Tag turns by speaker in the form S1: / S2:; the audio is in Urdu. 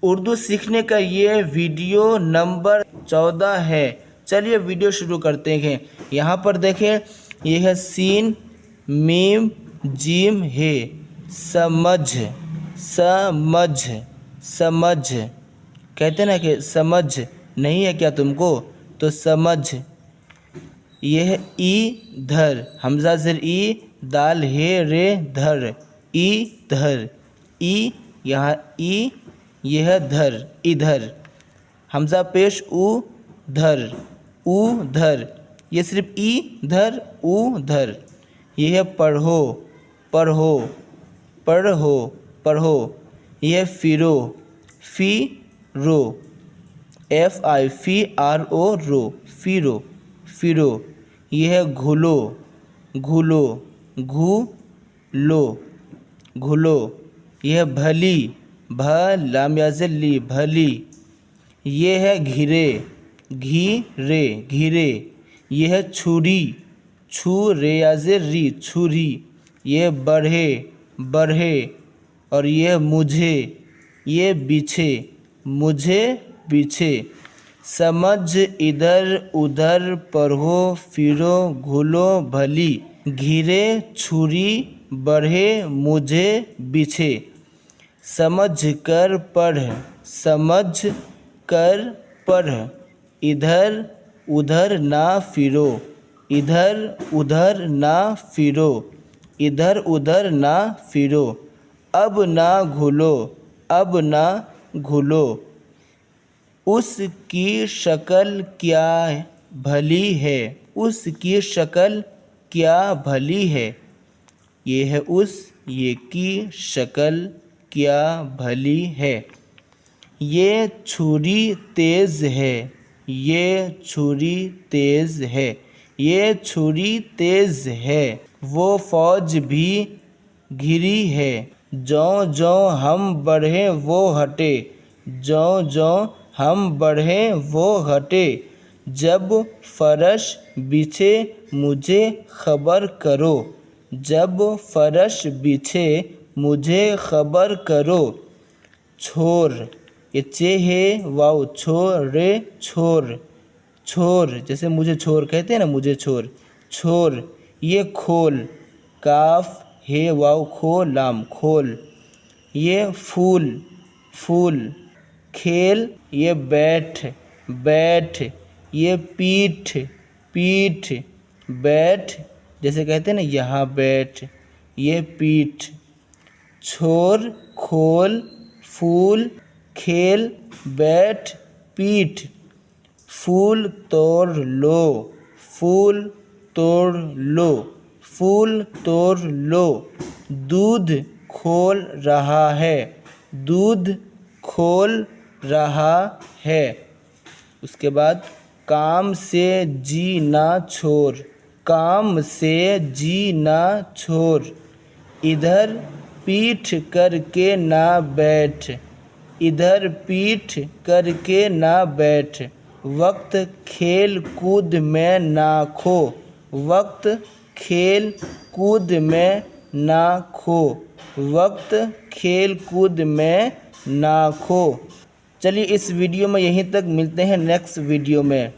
S1: اردو سیکھنے کا یہ ویڈیو نمبر 14 ہے۔ چلیے ویڈیو شروع کرتے ہیں۔ یہاں پر دیکھیں، یہ ہے سین میم جیم ہے، سمجھ سمجھ سمجھ، کہتے ہیں نا کہ سمجھ نہیں ہے کیا تم کو، تو سمجھ۔ یہ ہے ای دھر، حمزہ زیر ای، دال ہے رے دھر، ای دھر، ای یہاں ای، یہ ہے دھر، ادھر، حمزہ پیش او دھر، او دھر، یہ صرف ای دھر او دھر۔ یہ ہے پڑھو پڑھو پڑھو پڑھو، یہ ہے فرو، فی رو، ایف آئی فی آر او رو، فرو فرو۔ یہ ہے گھلو گھلو، گھو لو گھلو۔ یہ ہے بھلی، بھ لام یا زیر لی، بھلی۔ یہ ہے گھرے، گھی رے گھرے۔ یہ ہے چھری، چھو رے یا زیر ری، چھری۔ یہ ہے بڑھے بڑھے، اور یہ ہے مجھے، یہ بچھے، مجھے بچھے۔ سمجھ ادھر ادھر، پڑھو فرو گھلو بھلی، گھرے چھری بڑھے مجھے بچھے۔ سمجھ کر پڑھ، سمجھ کر پڑھ، ادھر ادھر نہ فرو، ادھر ادھر نہ فرو، ادھر ادھر نہ فرو۔ اب نہ گھلو، اب نہ گھلو، اس کی شکل کیا بھلی ہے، اس کی شکل کیا بھلی ہے۔ یہ ہے اس، یہ کی شکل کیا بھلی ہے۔ یہ چھری تیز ہے، یہ چھری تیز ہے، یہ چھری تیز ہے۔ وہ فوج بھی گھری ہے، جوں جوں ہم بڑھے وہ ہٹے، جوں جوں ہم بڑھے وہ ہٹے۔ جب فرش بچھے مجھے خبر کرو، جب فرش بچھے مجھے خبر کرو۔ چھور، یہ چے ہے واؤ، چھور رے چھور، چھور جیسے مجھے چھور کہتے ہیں نا، مجھے چھور، چھور۔ یہ کھول، کاف ہے واؤ کھو لام، کھول۔ یہ پھول، پھول۔ کھیل، یہ بیٹھ بیٹھ۔ یہ پیٹھ، پیٹھ، بیٹھ جیسے کہتے ہیں نا یہاں بیٹھ، یہ پیٹھ۔ چھور، کھول، پھول، کھیل، بیٹھ، پیٹھ۔ پھول توڑ لو، پھول توڑ لو، پھول توڑ لو۔ دودھ کھول رہا ہے، دودھ کھول رہا ہے۔ اس کے بعد کام سے جی نہ چھوڑ، کام سے جی نہ چھوڑ۔ ادھر پیٹھ کر کے نہ بیٹھ، ادھر پیٹھ کر کے نہ بیٹھ۔ وقت کھیل کود میں نہ کھو، وقت کھیل کود میں نہ کھو، وقت کھیل کود میں نہ کھو۔ چلیے اس ویڈیو میں یہیں تک، ملتے ہیں نیکسٹ ویڈیو میں۔